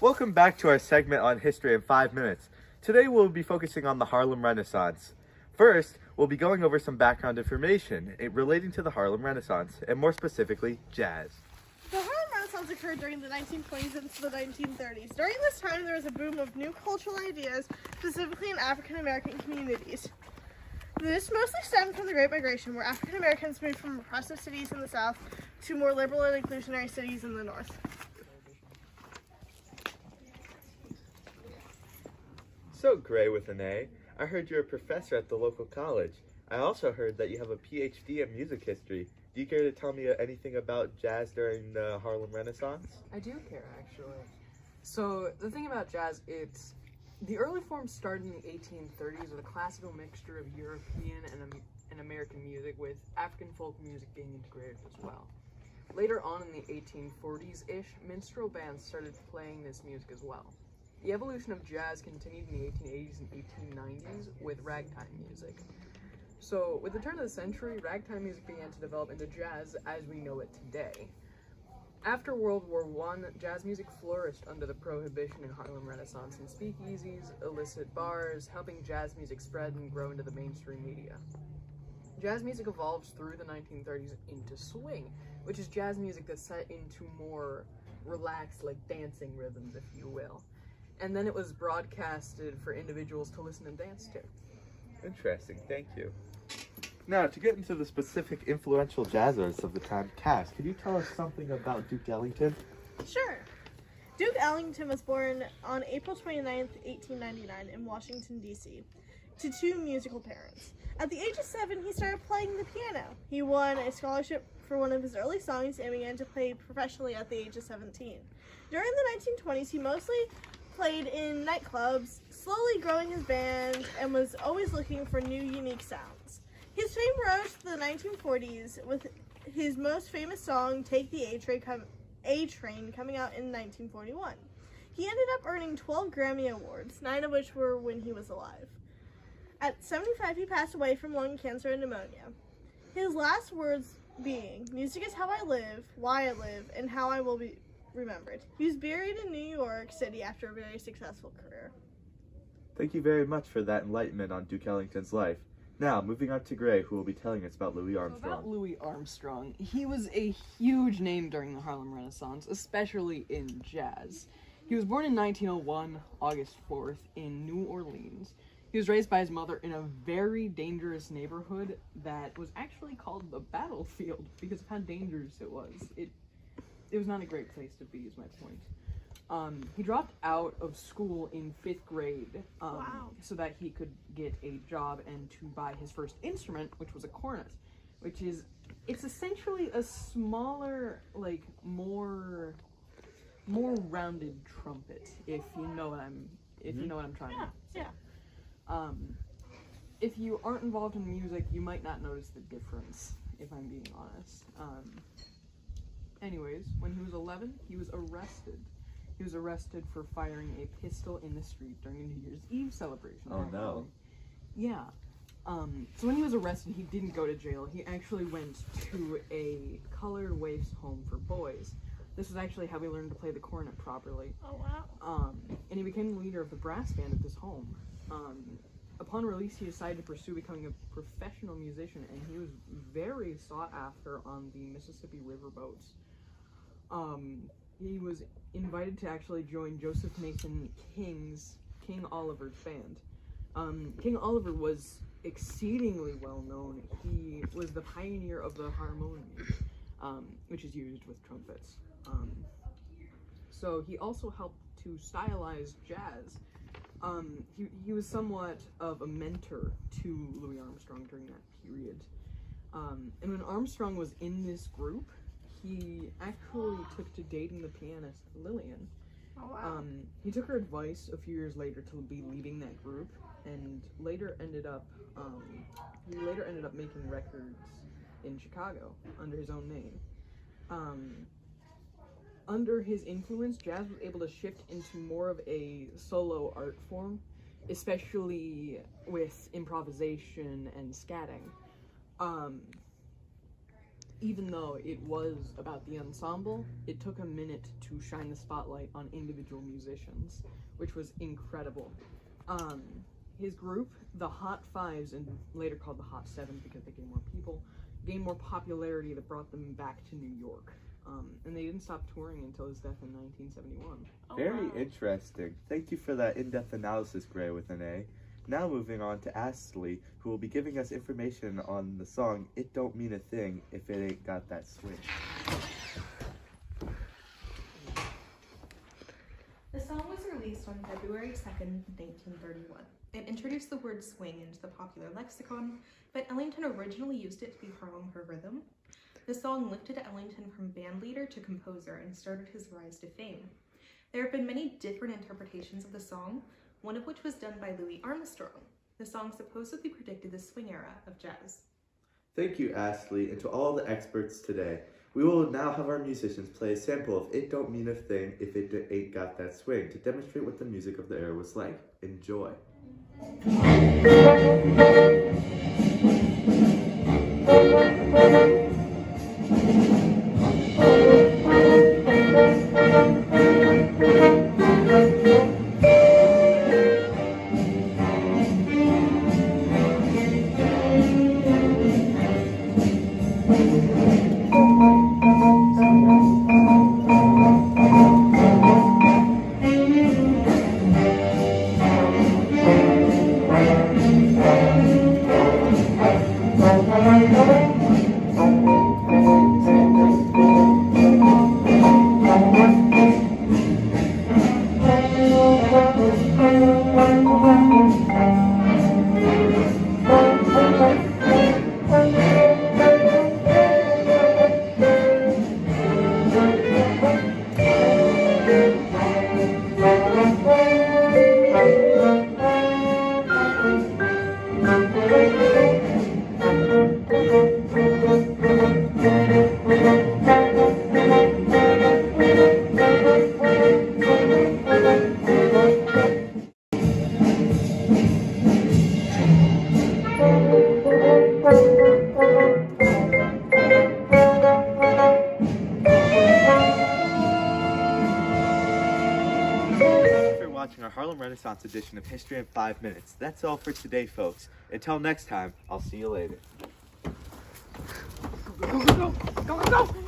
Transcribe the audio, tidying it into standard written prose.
Welcome back to our segment on history in 5 minutes. Today we'll be focusing on the Harlem Renaissance. First, we'll be going over some background information relating to the Harlem Renaissance, and more specifically, jazz. The Harlem Renaissance occurred during the 1920s into the 1930s. During this time, there was a boom of new cultural ideas, specifically in African American communities. This mostly stemmed from the Great Migration, where African Americans moved from oppressive cities in the South to more liberal and inclusionary cities in the North. So, Gray with an A, I heard you're a professor at the local college. I also heard that you have a PhD in music history. Do you care to tell me anything about jazz during the Harlem Renaissance? I do care, actually. So, the thing about jazz, the early forms started in the 1830s with a classical mixture of European and American music, with African folk music being integrated as well. Later on in the 1840s-ish, minstrel bands started playing this music as well. The evolution of jazz continued in the 1880s and 1890s with ragtime music. So, with the turn of the century, ragtime music began to develop into jazz as we know it today. After World War I, jazz music flourished under the prohibition and Harlem Renaissance in speakeasies, illicit bars, helping jazz music spread and grow into the mainstream media. Jazz music evolves through the 1930s into swing, which is jazz music that's set into more relaxed, like dancing rhythms, if you will. And then it was broadcasted for individuals to listen and dance to. Interesting, thank you. Now, to get into the specific influential jazz artists of the time, Cass, could you tell us something about Duke Ellington? Sure. Duke Ellington was born on April 29th, 1899 in Washington, D.C. to two musical parents. At the age of 7, he started playing the piano. He won a scholarship for one of his early songs and began to play professionally at the age of 17. During the 1920s, he mostly played in nightclubs, slowly growing his band, and was always looking for new, unique sounds. His fame rose to the 1940s with his most famous song, Take the A-Train, coming out in 1941. He ended up earning 12 Grammy Awards, 9 of which were when he was alive. At 75, he passed away from lung cancer and pneumonia. His last words being, "Music is how I live, why I live, and how I will be remembered." He was buried in New York City after a very successful career. Thank you very much for that enlightenment on Duke Ellington's life. Now, moving on to Gray, who will be telling us about Louis Armstrong. About Louis Armstrong, he was a huge name during the Harlem Renaissance, especially in jazz. He was born in 1901, August 4th, in New Orleans. He was raised by his mother in a very dangerous neighborhood that was actually called the Battlefield because of how dangerous it was. It was not a great place to be, is my point. He dropped out of school in 5th grade so that he could get a job and to buy his first instrument, which was a cornet, it's essentially a smaller, like, more rounded trumpet, if you know what I'm trying to say. Yeah. If you aren't involved in music, you might not notice the difference, if I'm being honest. Anyways, when he was 11, he was arrested. He was arrested for firing a pistol in the street during a New Year's Eve celebration. Oh, no. Yeah. So when he was arrested, he didn't go to jail. He actually went to a colored waif's home for boys. This was actually how he learned to play the cornet properly. Oh, wow. And he became the leader of the brass band at this home. Upon release, he decided to pursue becoming a professional musician, and he was very sought after on the Mississippi River boats. He was invited to actually join Joseph Mason King Oliver's band. King Oliver was exceedingly well known. He was the pioneer of the harmonium, which is used with trumpets. So he also helped to stylize jazz. He was somewhat of a mentor to Louis Armstrong during that period. And when Armstrong was in this group, he actually took to dating the pianist Lillian. Oh, wow. He took her advice a few years later to be leaving that group, and later ended up making records in Chicago under his own name. Under his influence, jazz was able to shift into more of a solo art form, especially with improvisation and scatting. even though it was about the ensemble, it took a minute to shine the spotlight on individual musicians, which was incredible. His group, the Hot Fives, and later called the Hot Sevens because they gained more people, gained more popularity that brought them back to New York. And they didn't stop touring until his death in 1971. Very interesting. Thank you for that in-depth analysis, Gray with an A. Now moving on to Astley, who will be giving us information on the song It Don't Mean a Thing If It Ain't Got That Swing. The song was released on February 2nd, 1931. It introduced the word swing into the popular lexicon, but Ellington originally used it to be Harlem for rhythm. The song lifted Ellington from bandleader to composer and started his rise to fame. There have been many different interpretations of the song, one of which was done by Louis Armstrong. The song supposedly predicted the swing era of jazz. Thank you, Astley, and to all the experts today. We will now have our musicians play a sample of It Don't Mean a Thing If It Ain't Got That Swing to demonstrate what the music of the era was like. Enjoy. Watching our Harlem Renaissance edition of History in 5 Minutes. That's all for today, folks. Until next time, I'll see you later. Go, go, go! Go, go, go!